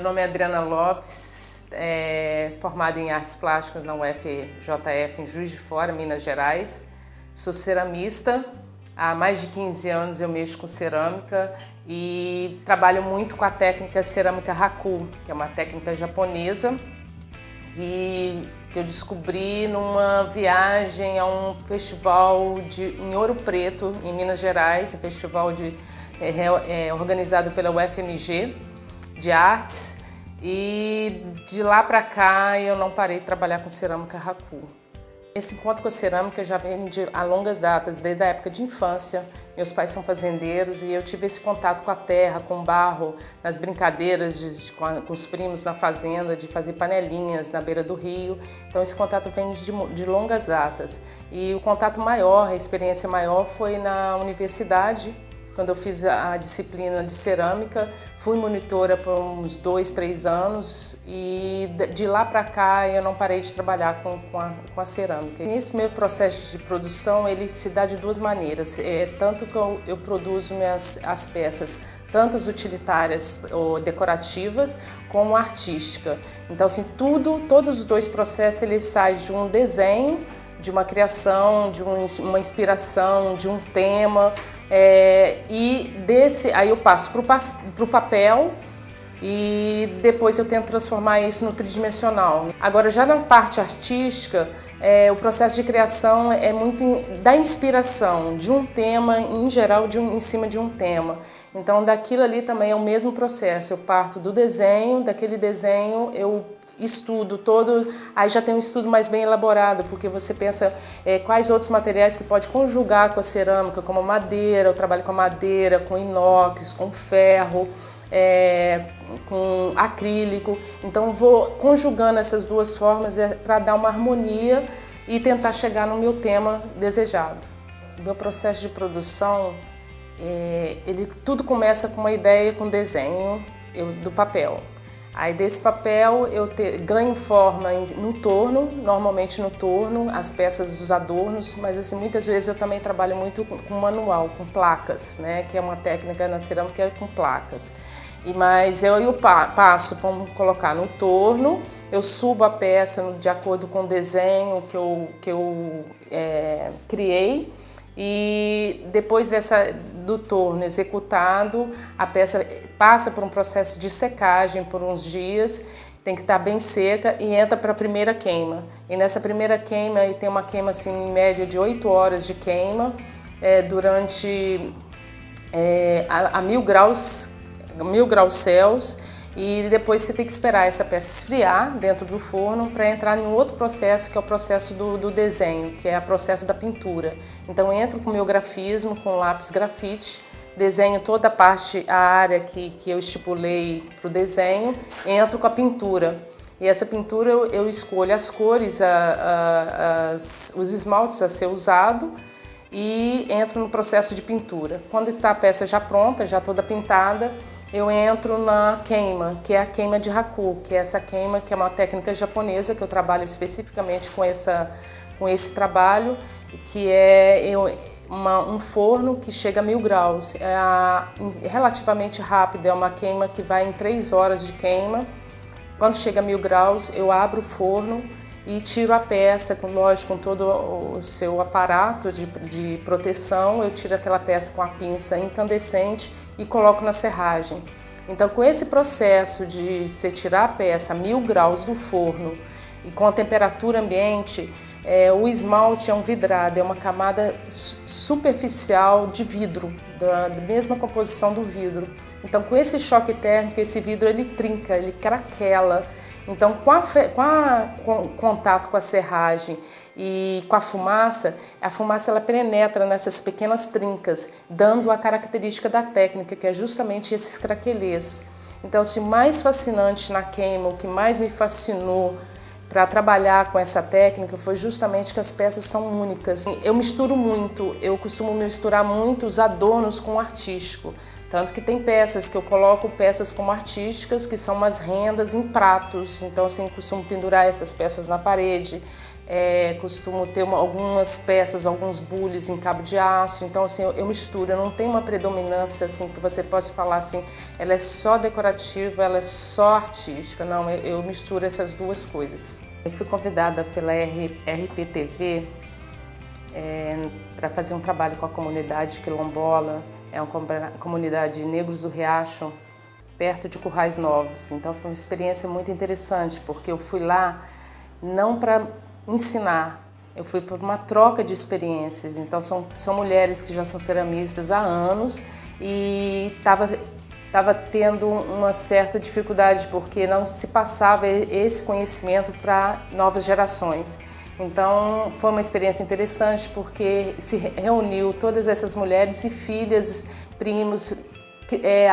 nome é Adriana Lopes, formada em Artes Plásticas na UFJF em Juiz de Fora, Minas Gerais. Sou ceramista, há mais de 15 anos eu mexo com cerâmica e trabalho muito com a técnica cerâmica Haku, que é uma técnica japonesa e que eu descobri numa viagem a um festival em Ouro Preto, em Minas Gerais, um festival organizado pela UFMG de artes, e de lá para cá eu não parei de trabalhar com cerâmica Haku. Esse encontro com a cerâmica já vem há longas datas, desde a época de infância. Meus pais são fazendeiros e eu tive esse contato com a terra, com o barro, nas brincadeiras com os primos na fazenda, de fazer panelinhas na beira do rio. Então esse contato vem de longas datas. E o contato maior, a experiência maior foi na universidade, quando eu fiz a disciplina de cerâmica. Fui monitora por uns 2, 3 anos e de lá para cá eu não parei de trabalhar com a cerâmica. Esse meu processo de produção ele se dá de duas maneiras, tanto que eu produzo as peças, tanto as utilitárias ou decorativas, como artística. Então assim, todos os dois processos eles saem de um desenho, de uma criação, de uma inspiração, de um tema, aí eu passo para o papel e depois eu tento transformar isso no tridimensional. Agora já na parte artística, o processo de criação é muito da inspiração de um tema, em geral em cima de um tema. Então daquilo ali também é o mesmo processo, eu parto do desenho, daquele desenho eu estudo todo, aí já tem um estudo mais bem elaborado, porque você pensa quais outros materiais que pode conjugar com a cerâmica, como madeira, eu trabalho com madeira, com inox, com ferro, com acrílico, então vou conjugando essas duas formas para dar uma harmonia e tentar chegar no meu tema desejado. O meu processo de produção, tudo começa com uma ideia, com desenho do papel. Aí desse papel eu ganho forma no torno, normalmente no torno, as peças dos adornos, mas assim, muitas vezes eu também trabalho muito com manual, com placas, né, que é uma técnica na cerâmica com placas. Mas eu passo para colocar no torno, eu subo a peça de acordo com o desenho que eu criei. E depois do torno executado, a peça passa por um processo de secagem por uns dias, tem que estar bem seca e entra para a primeira queima. E nessa primeira queima, tem uma queima assim, em média de 8 horas de queima, durante a 1000 graus Celsius. E depois você tem que esperar essa peça esfriar dentro do forno para entrar em outro processo, que é o processo do desenho, que é o processo da pintura. Então entro com o meu grafismo, com lápis grafite, desenho toda a área que eu estipulei para o desenho, entro com a pintura. E essa pintura eu escolho as cores, os esmaltes a ser usado e entro no processo de pintura. Quando está a peça já pronta, já toda pintada, eu entro na queima, que é a queima de Haku, que é essa queima que é uma técnica japonesa que eu trabalho especificamente com esse trabalho, que é um forno que chega a 1000 graus. É relativamente rápido, é uma queima que vai em 3 horas de queima. Quando chega a 1000 graus, eu abro o forno e tiro a peça, com todo o seu aparato de proteção, eu tiro aquela peça com a pinça incandescente e coloco na serragem. Então, com esse processo de você tirar a peça a 1000 graus do forno e com a temperatura ambiente, o esmalte é um vidrado, é uma camada superficial de vidro, da mesma composição do vidro. Então, com esse choque térmico, esse vidro ele trinca, ele craquela. Então, com contato com a serragem e com a fumaça ela penetra nessas pequenas trincas, dando a característica da técnica, que é justamente esses craquelês. Então, assim, o mais fascinante na queima, o que mais me fascinou para trabalhar com essa técnica foi justamente que as peças são únicas. Eu misturo muito, eu costumo misturar muito os adornos com o artístico. Tanto que tem peças que eu coloco peças como artísticas, que são umas rendas em pratos. Então, assim, costumo pendurar essas peças na parede. costumo ter algumas peças, alguns bules em cabo de aço, então assim, eu misturo, eu não tenho uma predominância assim, que você pode falar assim, ela é só decorativa, ela é só artística, não, eu misturo essas duas coisas. Eu fui convidada pela RPTV para fazer um trabalho com a comunidade quilombola, é uma comunidade Negros do Riacho, perto de Currais Novos, então foi uma experiência muito interessante, porque eu fui lá não para ensinar, eu fui por uma troca de experiências, então são mulheres que já são ceramistas há anos e estava tendo uma certa dificuldade porque não se passava esse conhecimento para novas gerações. Então foi uma experiência interessante porque se reuniu todas essas mulheres e filhas, primos,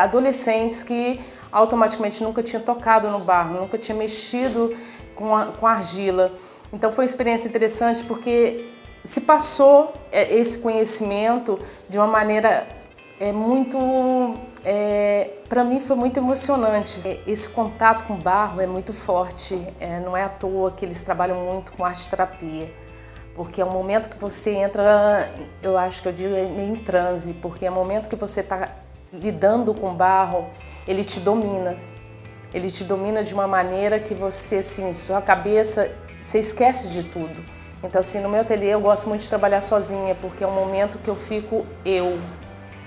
adolescentes que automaticamente nunca tinham tocado no barro, nunca tinham mexido com argila. Então foi uma experiência interessante porque se passou esse conhecimento de uma maneira para mim foi muito emocionante. Esse contato com o barro é muito forte, não é à toa que eles trabalham muito com arte-terapia, porque é um momento que você entra, eu acho que eu digo meio em transe, porque é o momento que você está lidando com o barro, ele te domina de uma maneira que você, assim, sua cabeça, você esquece de tudo. Então, assim, no meu ateliê eu gosto muito de trabalhar sozinha, porque é um momento que eu fico eu.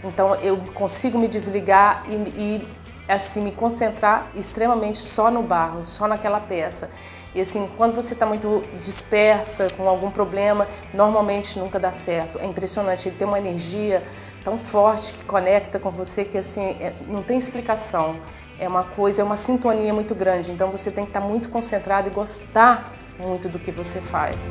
Então, eu consigo me desligar e assim, me concentrar extremamente só no barro, só naquela peça. E assim, quando você está muito dispersa, com algum problema, normalmente nunca dá certo. É impressionante, ele tem uma energia tão forte que conecta com você que assim, não tem explicação. É uma sintonia muito grande. Então você tem que estar muito concentrado e gostar muito do que você faz.